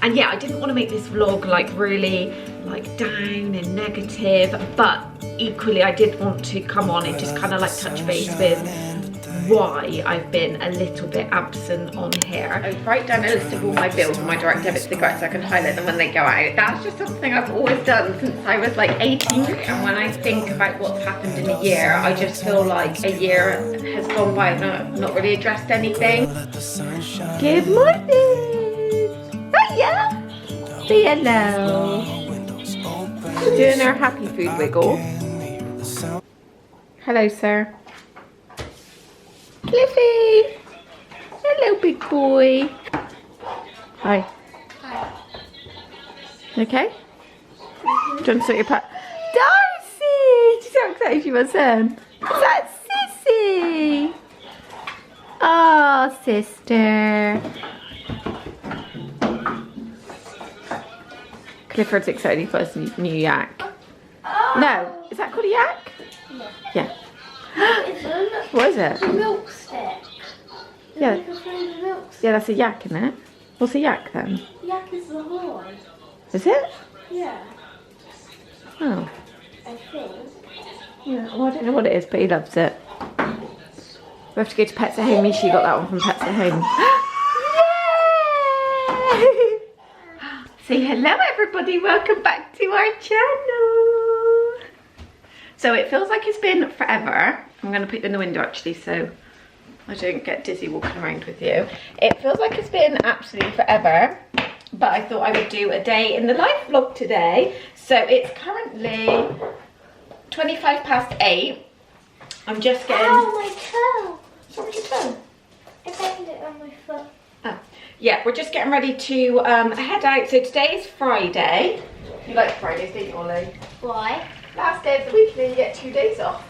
And yeah, I didn't want to make this vlog like really like down and negative, but equally I did want to come on and just kind of like touch base with why I've been a little bit absent on here. I write down a list of all my bills and my direct debits to go out so I can highlight them when they go out. That's just something I've always done since I was like 18. And when I think about what's happened in a year, I just feel like a year has gone by and I've not really addressed anything. Good morning! Hiya! Say hello. Doing our happy food wiggle. Hello, sir. Cliffy! Hello, big boy. Hi. Hi. Okay? Do you want to sort your pet? Darcy! She's so excited she was in. Is that Sissy? Oh, sister. Clifford's excited for his new yak. No, is that called a yak? Yeah. What is it? A milk stick. Yeah. Milk stick. Yeah, that's a yak, isn't it? What's a yak then? Yak is the horn. Is it? Yeah, Oh. I think. Yeah, well, I don't know what it is, but he loves it. We have to go to Pets at Home. Misha got that one from Pets at Home. Yay! Say hello, everybody. Welcome back to our channel. So it feels like it's been forever. I'm going to put you in the window actually so I don't get dizzy walking around with you. It feels like it's been absolutely forever, but I thought I would do a day in the life vlog today. So it's currently 25 past 8. I'm just getting... Oh, my toe! What's your toe? I banged it on my foot. Oh. Yeah, we're just getting ready to head out. So today is Friday. You like Fridays, don't you, Ollie? Why? Last day of the week and then you get 2 days off.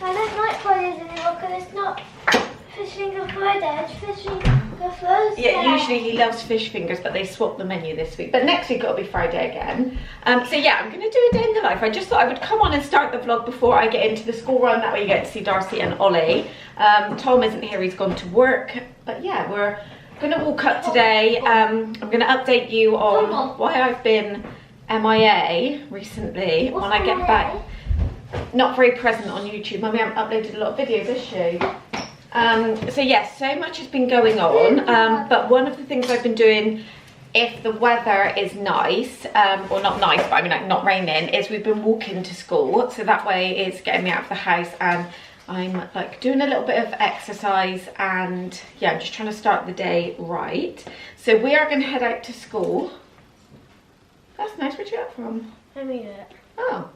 I don't like Fridays anymore because it's not fish finger Friday, it's fish finger Thursday. Yeah, usually he loves fish fingers, but they swapped the menu this week. But next week it'll be Friday again. So yeah, I'm going to do a day in the life. I just thought I would come on and start the vlog before I get into the school run. That way you get to see Darcy and Ollie. Tom isn't here, he's gone to work. But yeah, we're going to walk up today. I'm going to update you on why I've been MIA recently. When I get back. Not very present on YouTube. Mummy hasn't uploaded a lot of videos, has she? So yes, so much has been going on, but one of the things I've been doing, if the weather is nice, or not nice, but I mean like not raining, is we've been walking to school. So that way it's getting me out of the house and I'm like doing a little bit of exercise and yeah, I'm just trying to start the day right. So we are going to head out to school. That's nice. Where'd you get that from? I made it. Oh.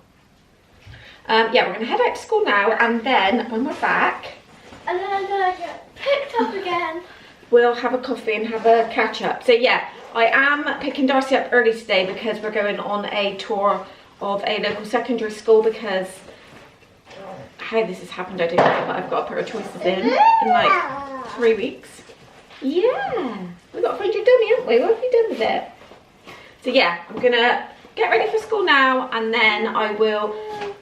Yeah, we're going to head out to school now and then when we're back, And then I'm gonna get picked up again. we'll have a coffee and have a catch up. So yeah, I am picking Darcy up early today because we're going on a tour of a local secondary school because how this has happened I don't know, but I've got to put our choices in like 3 weeks. Yeah, we've got to find your dummy, haven't we? What have you done with it? So yeah, I'm gonna get ready for school now and then I will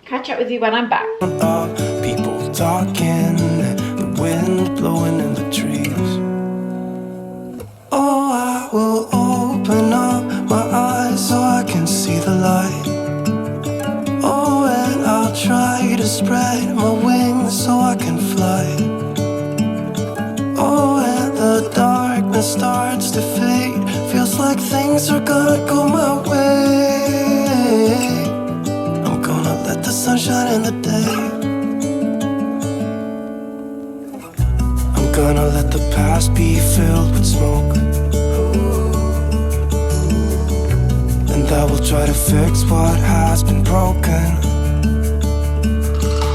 catch up with you when I'm back. People talking, the wind blowing in the trees. Oh, I will open up my eyes so I can see the light. Oh, and I'll try to spread my wings so I can fly. Oh, and the darkness starts to fade. Feels like things are gonna go my way. I'm gonna let the sun shine in the day. I'm gonna let the past be filled with smoke, and I will try to fix what has been broken,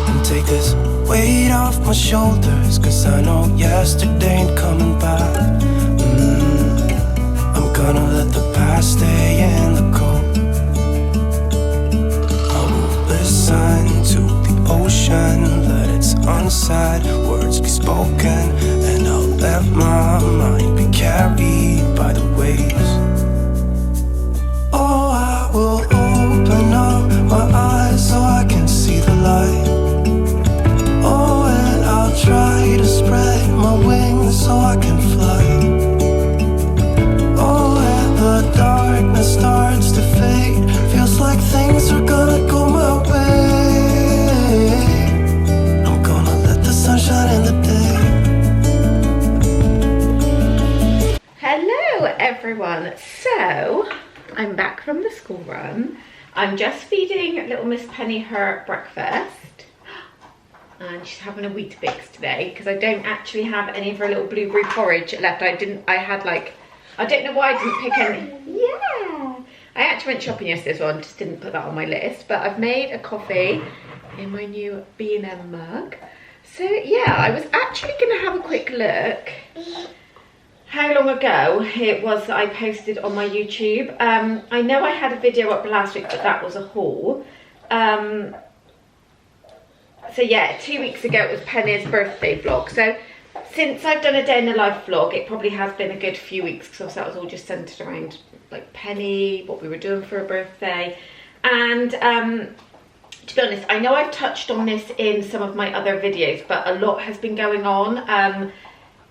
and take this weight off my shoulders, cause I know yesterday ain't coming back. I'm gonna let the past stay in the cold. I will listen to the ocean, let its unsaid words be spoken, and I'll let my mind be carried by the waves. Oh, I will open up my eyes so I can see the light. Oh, and I'll try to spread my wings so I can fly. Oh, and the dark So I'm back from the school run. I'm just feeding little Miss Penny her breakfast, and she's having a Weetabix today because I don't actually have any of her little blueberry porridge left. I had like, I don't know why I didn't pick any. Yeah, I actually went shopping yesterday, so I just didn't put that on my list, but I've made a coffee in my new B&M mug. So yeah, I was actually gonna have a quick look how long ago it was that I posted on my YouTube. I know I had a video up last week, but that was a haul. So yeah, 2 weeks ago it was Penny's birthday vlog. So since I've done a day in the life vlog, it probably has been a good few weeks, because obviously that was all just centered around like Penny, what we were doing for her birthday. And to be honest, I know I've touched on this in some of my other videos, but a lot has been going on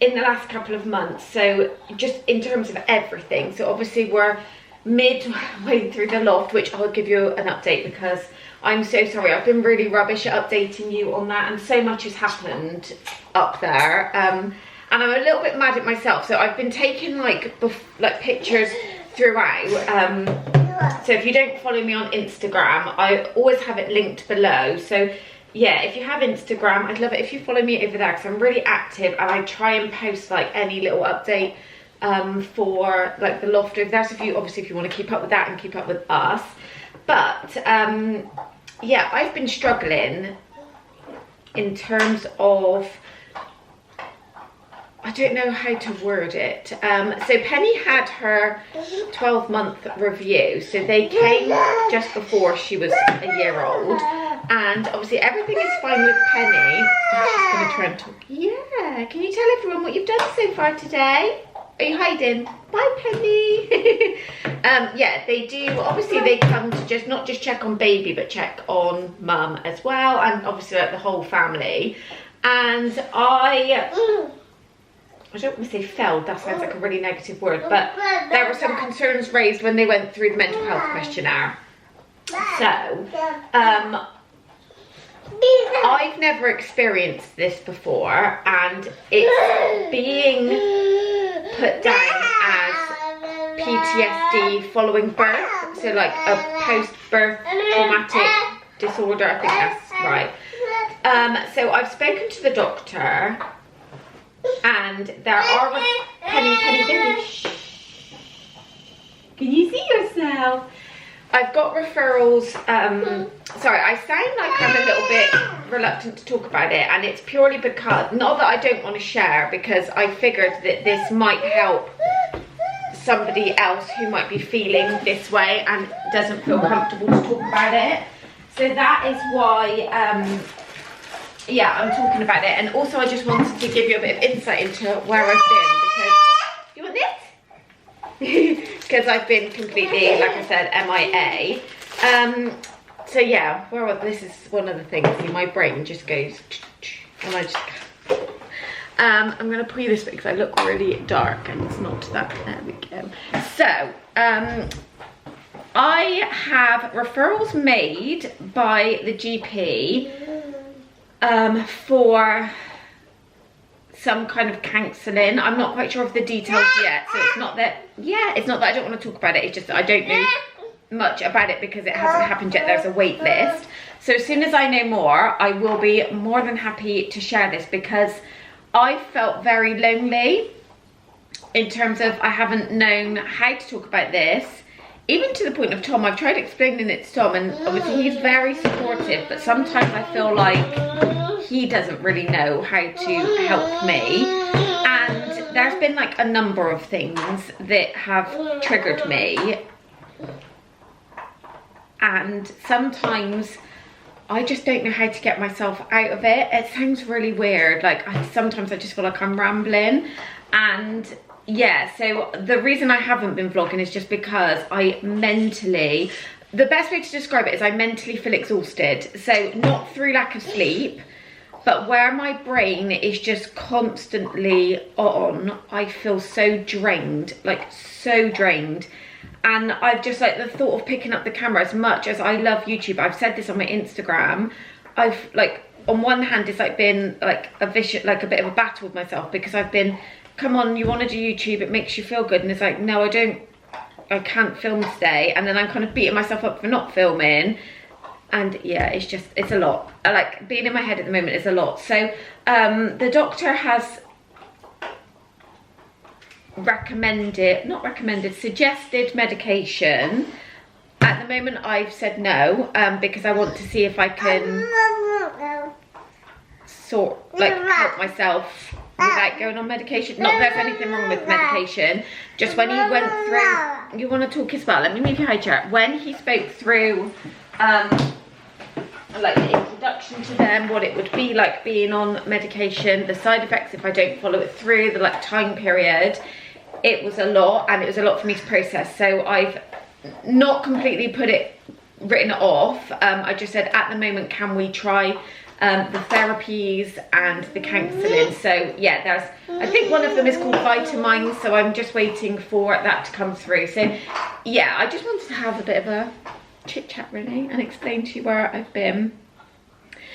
in the last couple of months. So just in terms of everything, so obviously we're midway through the loft, which I'll give you an update, because I'm so sorry, I've been really rubbish at updating you on that, and so much has happened up there, and I'm a little bit mad at myself. So I've been taking like pictures throughout. So if you don't follow me on Instagram, I always have it linked below. So yeah, if you have Instagram, I'd love it if you follow me over there, because I'm really active and I try and post like any little update for like the loft over there. So if you want to keep up with that and keep up with us. But yeah, I've been struggling in terms of, I don't know how to word it. So Penny had her 12-month review. So they came just before she was a year old. And obviously everything is fine with Penny. I'm just going to try and talk. Yeah, can you tell everyone what you've done so far today? Are you hiding? Bye, Penny. Yeah, they do. Obviously they come to not just check on baby, but check on mum as well. And obviously like the whole family. And I don't want to say failed, that sounds like a really negative word, but there were some concerns raised when they went through the mental health questionnaire. So, I've never experienced this before, and it's being put down as PTSD following birth, so like a post-birth traumatic disorder, I think that's right. So I've spoken to the doctor, and there are Penny, shh. Can you see yourself? I've got referrals. Sorry, I sound like I'm a little bit reluctant to talk about it, and it's purely because, not that I don't want to share, because I figured that this might help somebody else who might be feeling this way and doesn't feel comfortable to talk about it. So that is why yeah, I'm talking about it. And also I just wanted to give you a bit of insight into where I've been, because you want this? Because I've been completely, like I said, MIA. So yeah, this is one of the things, my brain just goes and I just I'm gonna put you this bit because I look really dark and it's not that. There we go. So I have referrals made by the GP for some kind of counselling. I'm not quite sure of the details yet, so it's not that, yeah, it's not that I don't want to talk about it, it's just that I don't know much about it because it hasn't happened yet. There's a wait list. So as soon as I know more, I will be more than happy to share this, because I felt very lonely in terms of I haven't known how to talk about this. Even to the point of Tom, I've tried explaining it to Tom, and obviously he's very supportive, but sometimes I feel like he doesn't really know how to help me. And there's been like a number of things that have triggered me. And sometimes I just don't know how to get myself out of it. It sounds really weird. Like sometimes I just feel like I'm rambling. And yeah, so the reason I haven't been vlogging is just because I mentally, the best way to describe it is I mentally feel exhausted. So not through lack of sleep, but where my brain is just constantly on, I feel so drained, like so drained. And I've just like the thought of picking up the camera, as much as I love YouTube, I've said this on my Instagram, I've like, on one hand it's like been like a vicious, like a bit of a battle with myself, because I've been, come on, you want to do YouTube, it makes you feel good, and it's like, no, I don't I can't film today, and then I'm kind of beating myself up for not filming. And yeah, it's a lot. I like being in my head at the moment is a lot. So the doctor has suggested medication. At the moment I've said no, because I want to see if I can help myself without going on medication. Not that there's anything wrong with medication, just when he went through, you want to talk as well, let me move your high chair. When he spoke through like the introduction to them, what it would be like being on medication, the side effects if I don't follow it through, the like time period, it was a lot, and it was a lot for me to process. So I've not completely written it off. I just said at the moment, can we try the therapies and the counselling? So yeah, I think one of them is called Vitamins, so I'm just waiting for that to come through. So yeah, I just wanted to have a bit of a chit chat really and explain to you where I've been,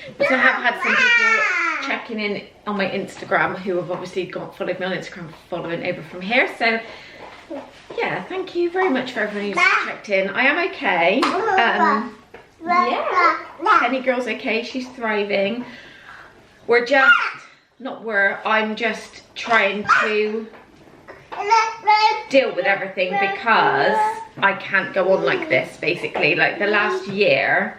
because I have had some people checking in on my Instagram who have obviously followed me on Instagram, following over from here. So yeah, thank you very much for everyone who's checked in. I am okay. Yeah, Penny girl's okay, she's thriving. I'm just trying to deal with everything because I can't go on like this, basically. Like the last year,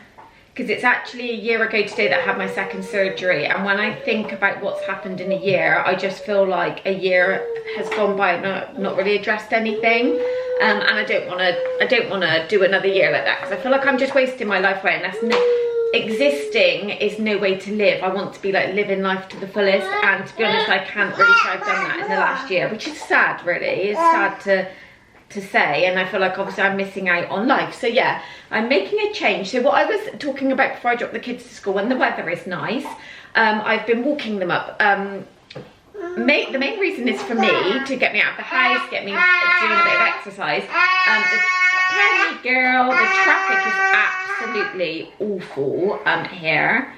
because it's actually a year ago today that I had my second surgery, and when I think about what's happened in a year, I just feel like a year has gone by and not really addressed anything. And I don't want to do another year like that, because I feel like I'm just wasting my life away, and existing is no way to live. I want to be like living life to the fullest, and to be honest, I can't really say I've done that in the last year, which is sad really. It's sad to say, and I feel like obviously I'm missing out on life. So yeah, I'm making a change. So what I was talking about before I drop the kids to school, when the weather is nice, I've been walking them up. The main reason is for me to get me out of the house, get me doing a bit of exercise. Penny girl, the traffic is absolutely awful here.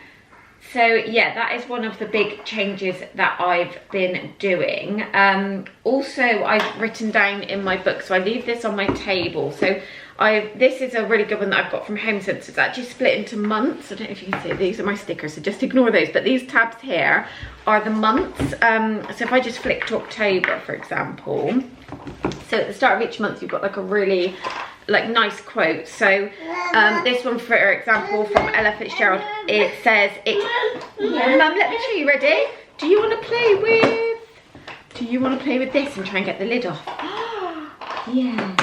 So yeah, that is one of the big changes that I've been doing. Also, I've written down in my book, so I leave this on my table. So this is a really good one that I've got from HomeSense. It's actually split into months. I don't know if you can see it. These are my stickers, so just ignore those. But these tabs here are the months. So if I just flick to October, for example. So at the start of each month, you've got like a really nice quote. So this one, for example, from Ella Fitzgerald, it says, Mum, let me show you. Ready? Do you want to play with this and try and get the lid off? Yeah.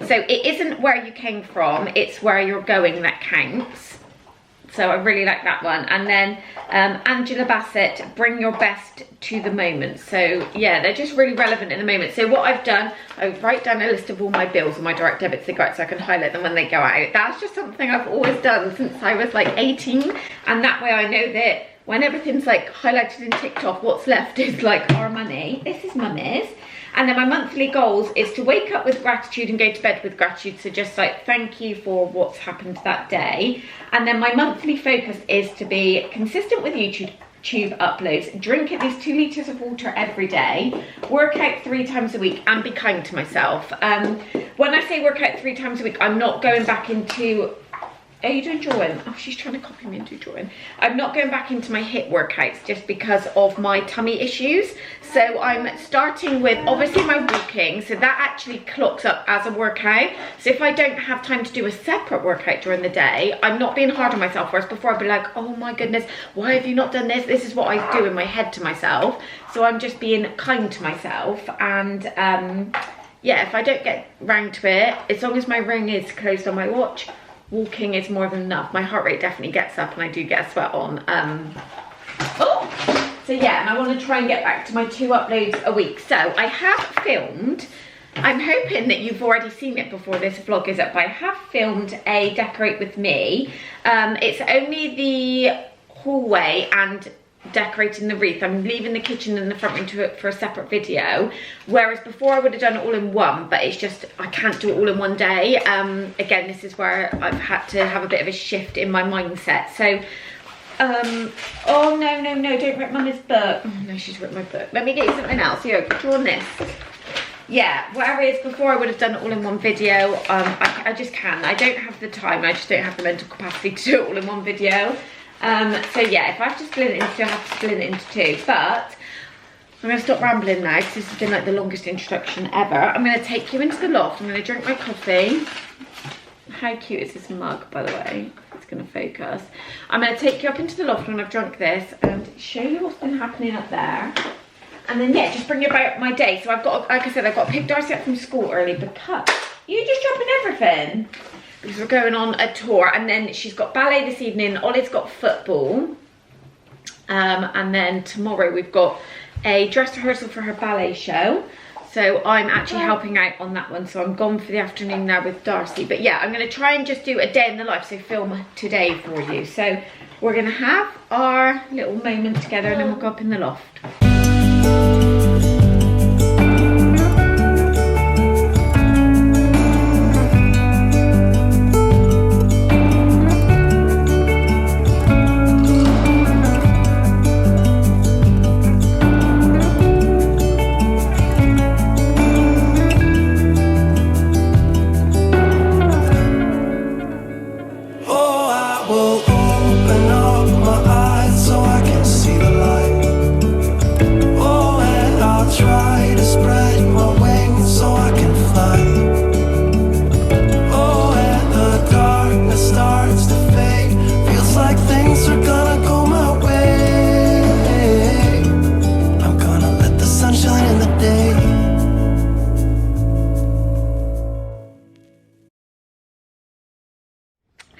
So it isn't where you came from, it's where you're going that counts. So I really like that one. And then Angela Bassett, Bring Your Best to the Moment. So yeah, they're just really relevant in the moment. So what I've done, I write down a list of all my bills and my direct debits they go out, so I can highlight them when they go out. That's just something I've always done since I was like 18. And that way I know that when everything's like highlighted and ticked off, what's left is like our money. This is Mummy's. And then my monthly goals is to wake up with gratitude and go to bed with gratitude. So just like, thank you for what's happened that day. And then my monthly focus is to be consistent with YouTube uploads, drink at least 2 litres of water every day, work out 3 times a week, and be kind to myself. When I say work out 3 times a week, I'm not going back into... Are you doing drawing? Oh, she's trying to copy me into drawing. I'm not going back into my HIIT workouts just because of my tummy issues. So I'm starting with obviously my walking. So that actually clocks up as a workout. So if I don't have time to do a separate workout during the day, I'm not being hard on myself. Whereas before I'd be like, oh my goodness, why have you not done this? This is what I do in my head to myself. So I'm just being kind to myself. And yeah, if I don't get round to it, as long as my ring is closed on my watch, walking is more than enough. My heart rate definitely gets up and I do get a sweat on. So yeah, and I want to try and get back to my 2 uploads a week. So I have filmed, I'm hoping that you've already seen it before this vlog is up, but I have filmed a decorate with me. It's only the hallway and decorating the wreath. I'm leaving the kitchen and the front room for a separate video, whereas before I would have done it all in one, but it's just I can't do it all in one day. Again, this is where I've had to have a bit of a shift in my mindset. So oh no, don't rip Mummy's book. Oh no, she's ripped my book. Let me get you something else. Here, draw on this. yeah, whatever it is, before I would have done it all in one video. I just can't. I don't have the time. I just don't have the mental capacity to do it all in one video. So yeah, if I have to split it into two, I have to split it into two. But I'm going to stop rambling now because this has been like the longest introduction ever. I'm going to take you into the loft. I'm going to drink my coffee. How cute is this mug, by the way? It's going to focus. I'm going to take you up into the loft when I've drunk this and show you what's been happening up there. And then, yeah, just bring you about my day. So I've got, like I said, I've got to pick Darcy up from school early because you're just dropping everything. Because we're going on a tour. And then she's got ballet this evening. Ollie's got football. And then tomorrow we've got a dress rehearsal for her ballet show. So I'm actually helping out on that one. So I'm gone for the afternoon now with Darcy. But yeah, I'm going to try and just do a day in the life. So film today for you. So we're going to have our little moment together and then we'll go up in the loft.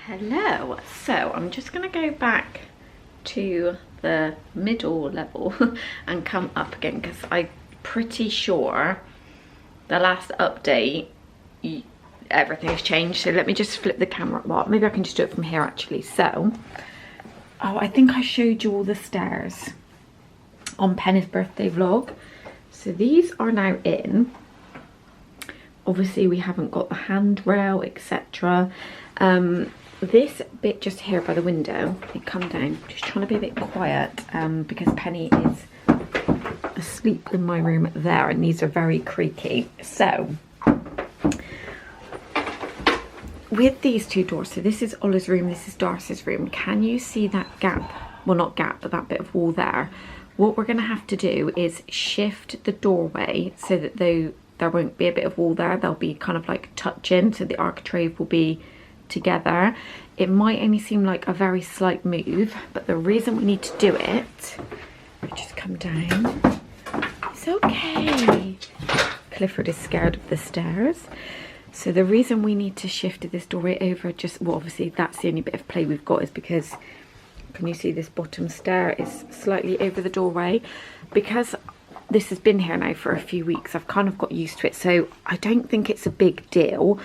Hello, so I'm just going to go back to the middle level and come up again because I'm pretty sure the last update everything has changed. So let me just flip the camera up. Well, maybe I can just do it from here actually. So, oh, I think I showed you all the stairs on Penny's birthday vlog. So these are now in. Obviously we haven't got the handrail, etc. This bit just here by the window, come down, just trying to be a bit quiet because Penny is asleep in my room there and these are very creaky. So with these two doors, so this is Ollie's room, this is Darcy's room, can you see that gap? Well, not gap, but that bit of wall there. What we're going to have to do is shift the doorway so that there won't be a bit of wall there, they'll be kind of like touching, so the architrave will be together. It might only seem like a very slight move, but the reason we need to do it, just come down, it's okay. Clifford is scared of the stairs. So the reason we need to shift this doorway over, just, well, obviously that's the only bit of play we've got, is because, can you see this bottom stair is slightly over the doorway? Because this has been here now for a few weeks, I've kind of got used to it, so I don't think it's a big deal.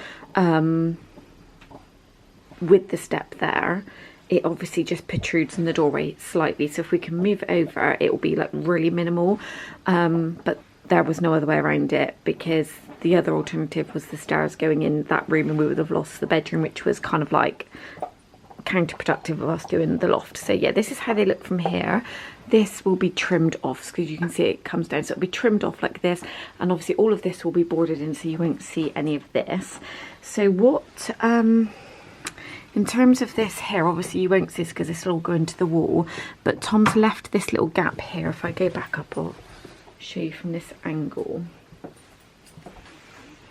With the step there, it obviously just protrudes in the doorway slightly, so if we can move it over it will be like really minimal, but there was no other way around it because the other alternative was the stairs going in that room and we would have lost the bedroom, which was kind of like counterproductive of us doing the loft. So yeah, this is how they look from here. This will be trimmed off because you can see it comes down, so it'll be trimmed off like this, and obviously all of this will be boarded in so you won't see any of this. So what in terms of this here, obviously you won't see this because this will all go into the wall, but Tom's left this little gap here. If I go back up, I'll show you from this angle.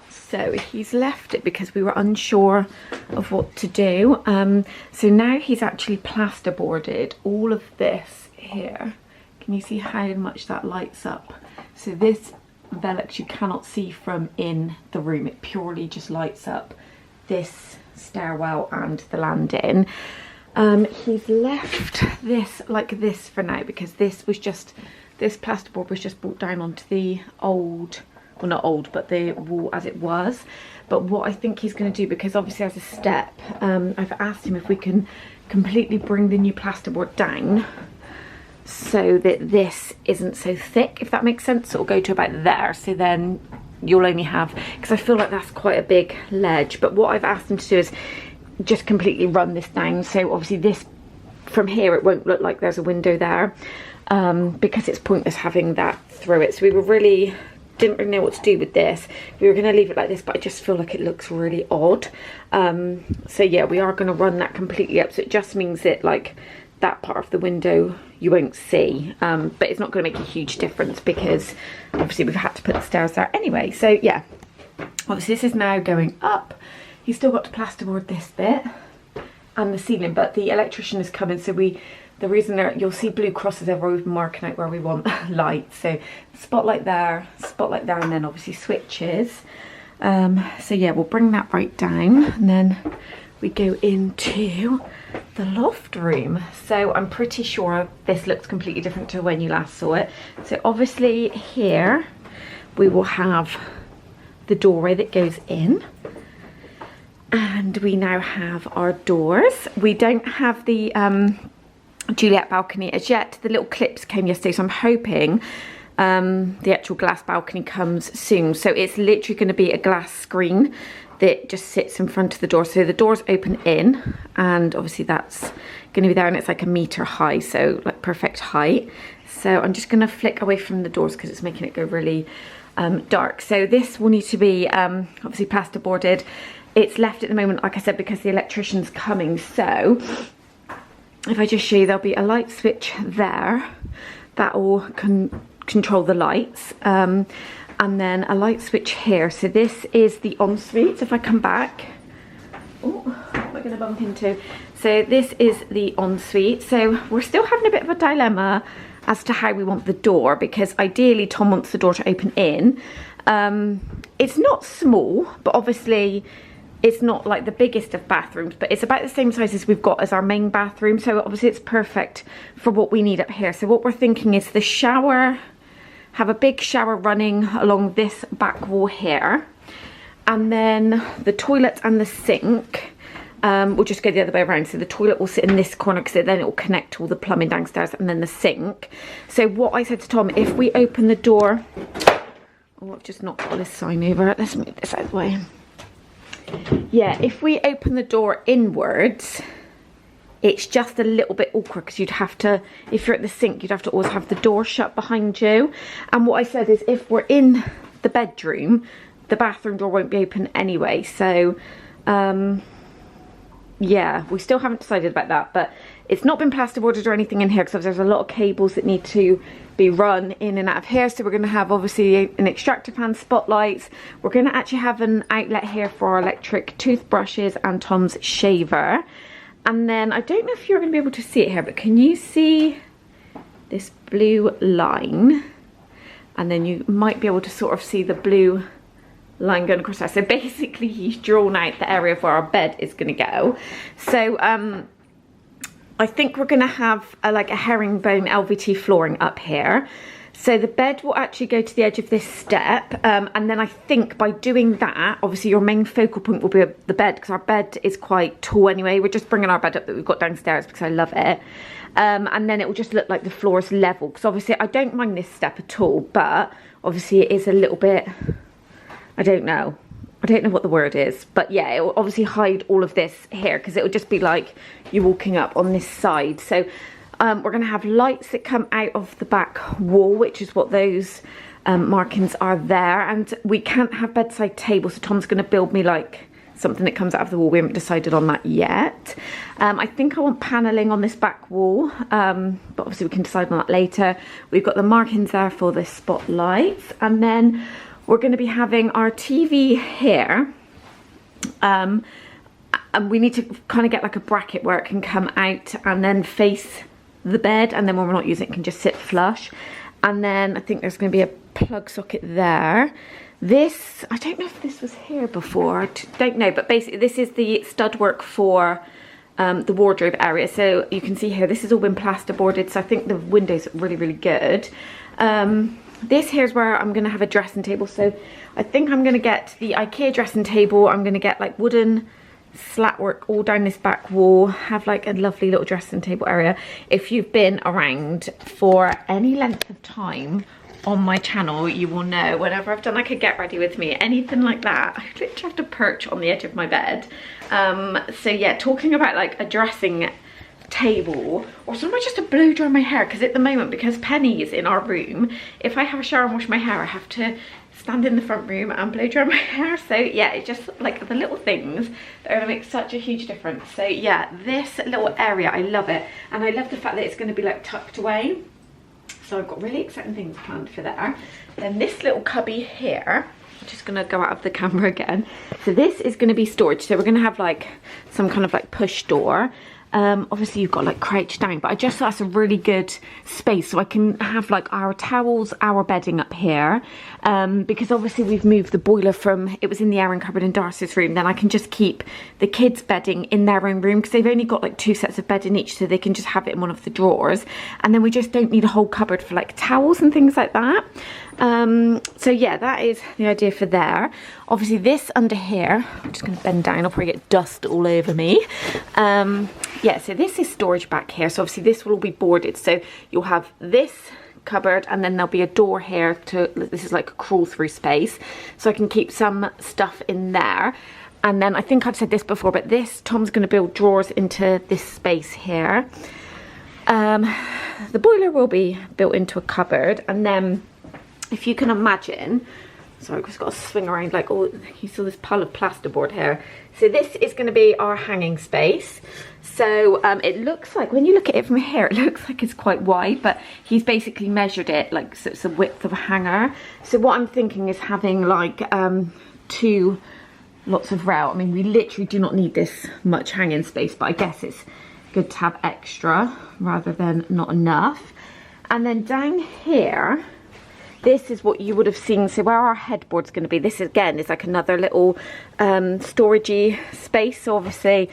So he's left it because we were unsure of what to do. So now he's actually plasterboarded all of this here. Can you see how much that lights up? So this Velux you cannot see from in the room. It purely just lights up this stairwell and the landing. He's left this like this for now because this plasterboard was just brought down onto the old, well not old, but the wall as it was. But what I think he's going to do, because obviously as a step, I've asked him if we can completely bring the new plasterboard down so that this isn't so thick, if that makes sense. So it'll go to about there, so then you'll only have, because I feel like that's quite a big ledge. But what I've asked him to do is just completely run this down, so obviously this, from here it won't look like there's a window there, because it's pointless having that through it. So we were really didn't really know what to do with this. We were going to leave it like this, but I just feel like it looks really odd. So yeah, we are going to run that completely up. So it just means that like that part of the window you won't see, but it's not going to make a huge difference because obviously we've had to put the stairs there anyway. So yeah, obviously this is now going up. He's still got to plasterboard this bit and the ceiling, but the electrician is coming, so the reason you'll see blue crosses everywhere, we've been marking out where we want lights. So spotlight there, and then obviously switches. So yeah, we'll bring that right down, and then we go into the loft room. So I'm pretty sure this looks completely different to when you last saw it. So obviously here we will have the doorway that goes in, and we now have our doors. We don't have the Juliet balcony as yet. The little clips came yesterday, so I'm hoping the actual glass balcony comes soon. So it's literally going to be a glass screen that just sits in front of the door. So the doors open in, and obviously that's going to be there, and it's like 1 meter high, so like perfect height. So I'm just going to flick away from the doors because it's making it go really dark. So this will need to be obviously plasterboarded. It's left at the moment, like I said, because the electrician's coming. So if I just show you, there'll be a light switch there that will control the lights, and then a light switch here. So this is the ensuite. If I come back, oh, what am I going to bump into? So this is the ensuite. So we're still having a bit of a dilemma as to how we want the door, because ideally Tom wants the door to open in. It's not small, but obviously it's not like the biggest of bathrooms, but it's about the same size as we've got as our main bathroom. So obviously it's perfect for what we need up here. So what we're thinking is the shower, have a big shower running along this back wall here. And then the toilet and the sink will just go the other way around. So the toilet will sit in this corner because then it will connect to all the plumbing downstairs, and then the sink. So what I said to Tom, if we open the door, oh, I've just knocked all this sign over. Let's move this out of the way. Yeah, if we open the door inwards, it's just a little bit awkward because you'd have to, if you're at the sink, you'd have to always have the door shut behind you. And what I said is if we're in the bedroom, the bathroom door won't be open anyway. So yeah, we still haven't decided about that, but it's not been plasterboarded or anything in here because there's a lot of cables that need to be run in and out of here. So we're going to have obviously an extractor fan, spotlights. We're going to actually have an outlet here for our electric toothbrushes and Tom's shaver. And then I don't know if you're going to be able to see it here, but can you see this blue line? And then you might be able to sort of see the blue line going across there. So basically he's drawn out the area of where our bed is going to go. So I think we're going to have like a herringbone LVT flooring up here. So the bed will actually go to the edge of this step, and then I think by doing that, obviously your main focal point will be the bed, because our bed is quite tall anyway. We're just bringing our bed up that we've got downstairs because I love it. And then it will just look like the floor is level, because obviously I don't mind this step at all, but obviously it is a little bit, I don't know what the word is, but yeah, it will obviously hide all of this here because it will just be like you walking up on this side. So we're going to have lights that come out of the back wall, which is what those markings are there. And we can't have bedside tables, so Tom's going to build me like something that comes out of the wall. We haven't decided on that yet. I think I want paneling on this back wall, but obviously we can decide on that later. We've got the markings there for the spotlights, and then we're going to be having our TV here, and we need to kind of get like a bracket where it can come out and then face the bed, and then when we're not using it, it can just sit flush. And then I think there's going to be a plug socket there. This, I don't know if this was here before, I don't know, but basically this is the stud work for the wardrobe area. So you can see here, this has all been plasterboarded, so I think the windows are really, really good. This here's where I'm going to have a dressing table. So I think I'm going to get the IKEA dressing table. I'm going to get like wooden slat work all down this back wall, have like a lovely little dressing table area. If you've been around for any length of time on my channel, you will know whenever I've done like a get ready with me, anything like that, I literally have to perch on the edge of my bed. So yeah, talking about like a dressing table or somewhere just to blow dry my hair, because at the moment, because Penny's in our room, if I have a shower and wash my hair, I have to stand in the front room and blow dry my hair. So yeah, it's just like the little things that are gonna make such a huge difference. So yeah, this little area, I love it. And I love the fact that it's gonna be like tucked away. So I've got really exciting things planned for there. Then this little cubby here, I'm just gonna go out of the camera again. So this is gonna be storage. So we're gonna have like some kind of like push door. Obviously you've got like crouch down, but I just thought that's a really good space so I can have like our towels, our bedding up here, because obviously we've moved the boiler from, it was in the airing cupboard in Darcy's room, then I can just keep the kids bedding in their own room because they've only got like 2 sets of bedding each, so they can just have it in one of the drawers, and then we just don't need a whole cupboard for like towels and things like that. So yeah, that is the idea for there. Obviously this under here, I'm just going to bend down, I'll probably get dust all over me. Yeah, so this is storage back here, so obviously this will all be boarded, so you'll have this cupboard and then there'll be a door here to, this is like a crawl through space, so I can keep some stuff in there. And then I think I've said this before, but this, Tom's going to build drawers into this space here. The boiler will be built into a cupboard, and then if you can imagine, sorry, I've just got to swing around like, oh, you saw this pile of plasterboard here. So this is going to be our hanging space. So it looks like, when you look at it from here, it looks like it's quite wide, but he's basically measured it like, so it's the width of a hanger. So what I'm thinking is having like 2 lots of rail. I mean, we literally do not need this much hanging space, but I guess it's good to have extra rather than not enough. And then down here, this is what you would have seen, so where our headboard's going to be, this again is like another little storagey space. So obviously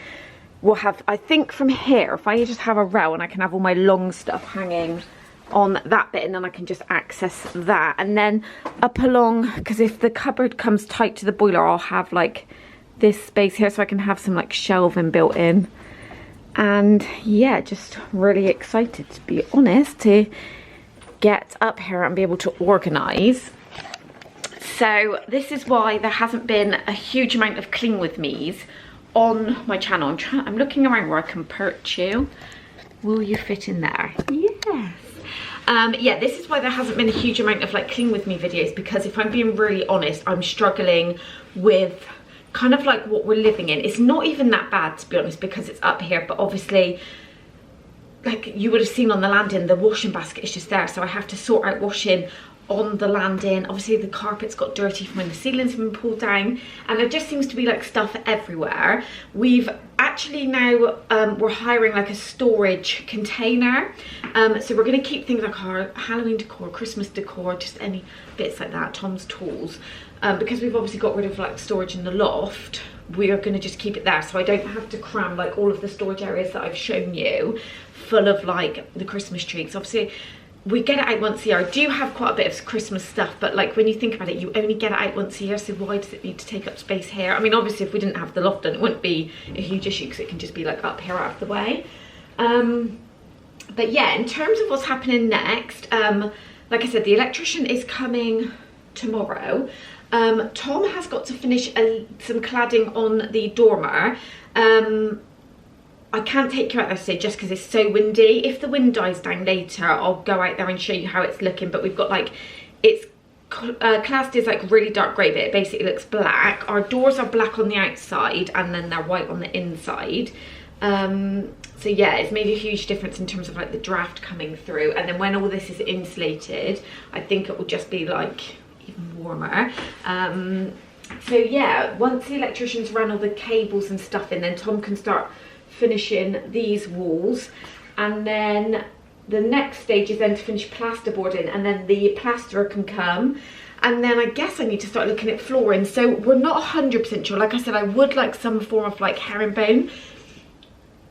we'll have, I think from here, if I just have a row and I can have all my long stuff hanging on that bit, and then I can just access that. And then up along, because if the cupboard comes tight to the boiler, I'll have like this space here so I can have some like shelving built in. And yeah, just really excited, to be honest, to get up here and be able to organise. So this is why there hasn't been a huge amount of clean with me's on my channel. I'm looking around where I can perch you. Will you fit in there? Yes. Yeah, this is why there hasn't been a huge amount of like clean with me videos, because if I'm being really honest, I'm struggling with kind of like what we're living in. It's not even that bad, to be honest, because it's up here, but obviously like you would have seen on the landing, the washing basket is just there, so I have to sort out washing on the landing. Obviously the carpet's got dirty from when the ceilings have been pulled down, and there just seems to be like stuff everywhere. We've actually now we're hiring like a storage container, so we're going to keep things like our Halloween decor, Christmas decor, just any bits like that, Tom's tools, because we've obviously got rid of like storage in the loft. We are going to just keep it there, so I don't have to cram like all of the storage areas that I've shown you full of like the Christmas trees. Obviously we get it out once a year. I do have quite a bit of Christmas stuff, but like when you think about it, you only get it out once a year, so why does it need to take up space here? I mean, obviously if we didn't have the loft done, it wouldn't be a huge issue because it can just be like up here out of the way. But yeah, in terms of what's happening next, like I said, the electrician is coming tomorrow. Tom has got to finish some cladding on the dormer. I can't take you out there today just because it's so windy. If the wind dies down later, I'll go out there and show you how it's looking. But we've got like, it's classed as like really dark grey, but it basically looks black. Our doors are black on the outside and then they're white on the inside. So yeah, it's made a huge difference in terms of like the draft coming through. And then when all this is insulated, I think it will just be like even warmer. So yeah, once the electricians run all the cables and stuff in, then Tom can start finishing these walls, and then the next stage is then to finish plasterboarding, and then the plasterer can come, and then I guess I need to start looking at flooring. So we're not 100% sure. Like I said, I would like some form of like herringbone,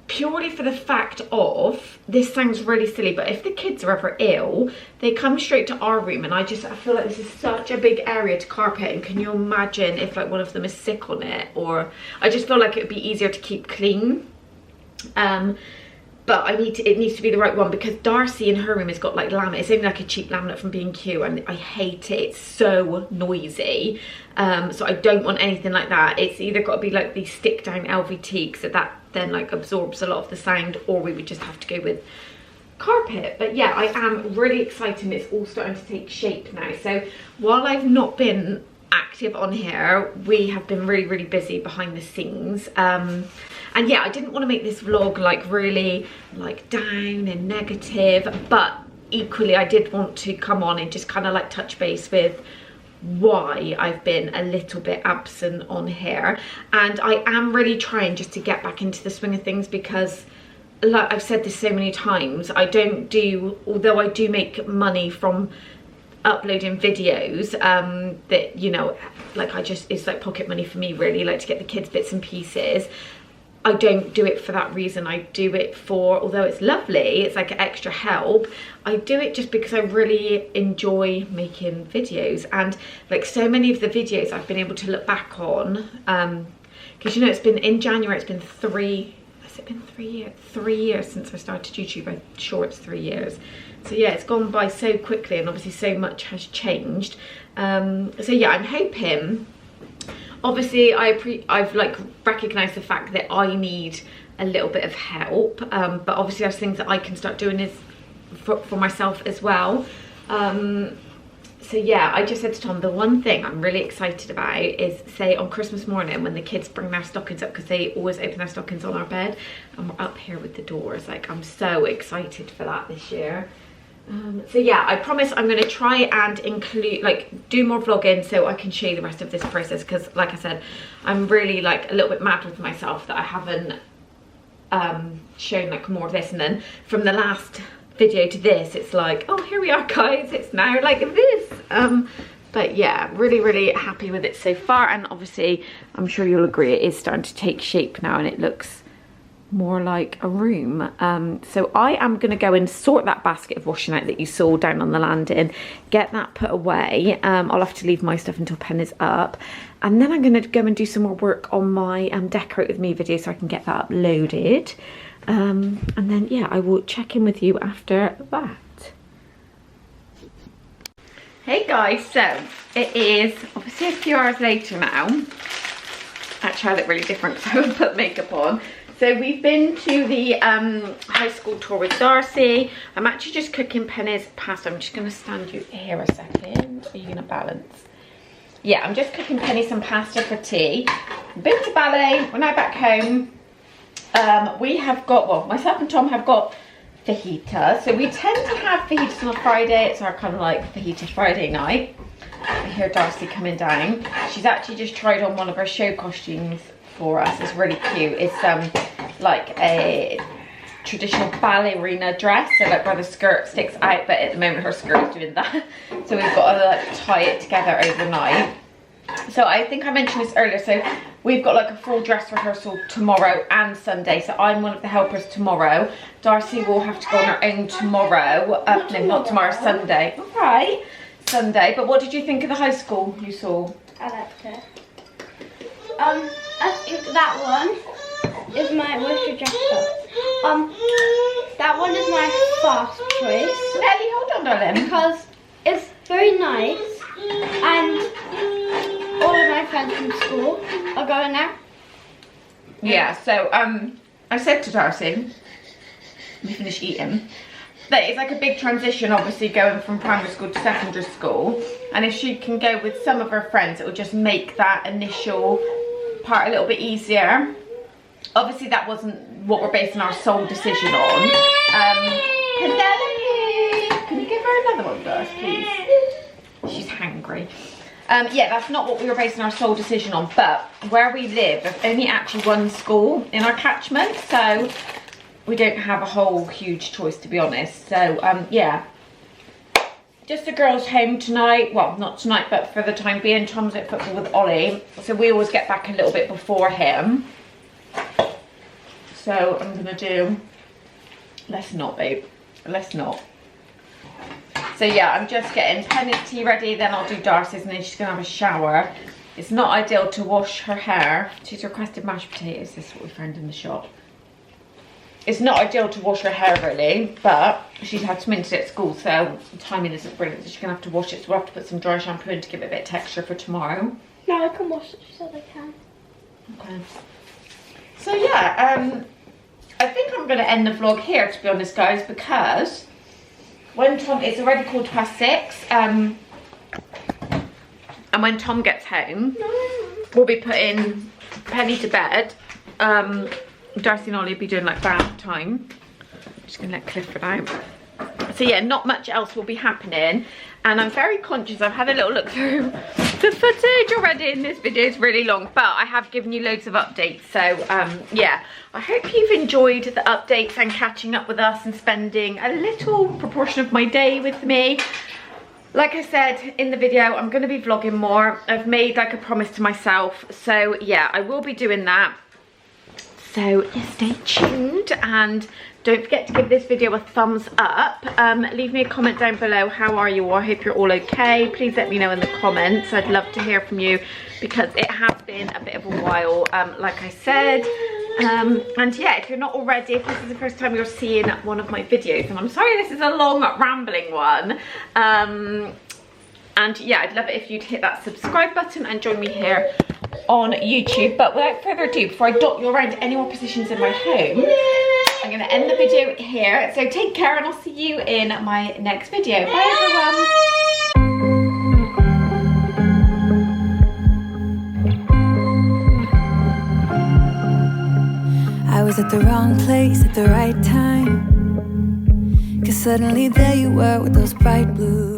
purely for the fact of, this sounds really silly, but if the kids are ever ill, they come straight to our room, and I feel like this is such a big area to carpet, and can you imagine if like one of them is sick on it? Or I just feel like it would be easier to keep clean. But it needs to be the right one, because Darcy in her room has got like laminate. It's only like a cheap laminate from B&Q, and I hate it. It's so noisy. So I don't want anything like that. It's either got to be like the stick down LVT, so that then like absorbs a lot of the sound, or we would just have to go with carpet. But yeah, I am really excited. It's all starting to take shape now. So while I've not been active on here, we have been really busy behind the scenes. And yeah, I didn't want to make this vlog like really like down and negative, but equally I did want to come on and just kind of like touch base with why I've been a little bit absent on here. And I am really trying just to get back into the swing of things, because like I've said this so many times, I don't do, although I do make money from uploading videos, that, you know, like it's like pocket money for me really, like to get the kids bits and pieces. I don't do it for that reason. I do it for, although it's lovely, it's like extra help, I do it just because I really enjoy making videos. And like so many of the videos I've been able to look back on, because you know, it's been in January, it's been 3 years? 3 years since I started YouTube. I'm sure it's 3 years. So yeah, it's gone by so quickly, and obviously so much has changed. So yeah, I'm hoping, obviously I've like recognised the fact that I need a little bit of help, but obviously there's things that I can start doing for myself as well. So yeah, I just said to Tom, the one thing I'm really excited about is, say on Christmas morning when the kids bring their stockings up, because they always open their stockings on our bed and we're up here with the doors, like I'm so excited for that this year. So yeah, I promise I'm going to try and include, like, do more vlogging so I can show you the rest of this process, because like I said, I'm really like a little bit mad with myself that I haven't shown like more of this. And then from the last video to this, it's like, oh, here we are guys, it's now like this. But yeah, really happy with it so far, and obviously I'm sure you'll agree it is starting to take shape now and it looks more like a room. So I am going to go and sort that basket of washing out that you saw down on the landing, get that put away. I'll have to leave my stuff until Pen is up, and then I'm going to go and do some more work on my decorate with me video so I can get that uploaded. And then yeah, I will check in with you after that. Hey guys, so it is obviously a few hours later now. Actually I look really different because I haven't put makeup on. So we've been to the high school tour with Darcy. I'm actually just cooking Penny's pasta. I'm just going to stand you here a second. Are you going to balance? Yeah, I'm just cooking Penny some pasta for tea. Been to ballet, we're now back home. We have got, well, myself and Tom have got fajita. So we tend to have fajitas on a Friday. It's our kind of like fajita Friday night. I hear Darcy coming down. She's actually just tried on one of her show costumes for us. It's really cute. It's like a traditional ballerina dress, so like where the skirt sticks out, but at the moment her skirt is doing that. So we've got to like tie it together overnight. So I think I mentioned this earlier, so we've got like a full dress rehearsal tomorrow and Sunday, so I'm one of the helpers tomorrow. Darcy will have to go on her own tomorrow. No, not tomorrow, Sunday. All right, Sunday. But what did you think of the high school you saw? I liked it. I think that one is my worst Jessica. That one is my first choice. Ellie, hold on, darling. Because it's very nice, and all of my friends from school are going there. Yeah, so I said to Darcy, we finished eating, that it's like a big transition obviously going from primary school to secondary school, and if she can go with some of her friends it will just make that initial part a little bit easier. Obviously that wasn't what we're basing our sole decision on. Penelope, can you give her another one, Darcy, please? She's hangry. Yeah, that's not what we were basing our sole decision on, but where we live, there's only actually one school in our catchment, so we don't have a whole huge choice, to be honest. So yeah, just the girls home tonight. Well, not tonight, but for the time being. Tom's at football with Ollie, so we always get back a little bit before him. So I'm gonna do, let's not, babe, let's not. So yeah, I'm just getting Penny's tea ready, then I'll do Darcy's, and then she's gonna have a shower. It's not ideal to wash her hair. She's requested mashed potatoes. This is what we found in the shop. It's not ideal to wash her hair really, but she's had some mince at school, so the timing isn't brilliant, so she's gonna have to wash it. So we'll have to put some dry shampoo in to give it a bit of texture for tomorrow. No, I can wash it, she said I can. Okay. So yeah, I think I'm going to end the vlog here, to be honest, guys, because when Tom, it's already 6:15, and when Tom gets home, we'll be putting Penny to bed. Darcy and Ollie will be doing like bath time. Just gonna let Clifford out. So yeah, not much else will be happening, and I'm very conscious. I've had a little look through the footage already, and this video is really long, but I have given you loads of updates. So yeah, I hope you've enjoyed the updates and catching up with us and spending a little proportion of my day with me. Like I said in the video, I'm going to be vlogging more. I've made like a promise to myself, so yeah, I will be doing that. So yeah, stay tuned, and don't forget to give this video a thumbs up. Leave me a comment down below. How are you? I hope you're all okay. Please let me know in the comments. I'd love to hear from you because it has been a bit of a while, like I said. And yeah, if you're not already, if this is the first time you're seeing one of my videos, and I'm sorry this is a long rambling one, and yeah, I'd love it if you'd hit that subscribe button and join me here on YouTube. But without further ado, before I dot you around any more positions in my home, I'm going to end the video here. So take care, and I'll see you in my next video. Bye everyone. I was at the wrong place at the right time, 'cause suddenly there you were with those bright blue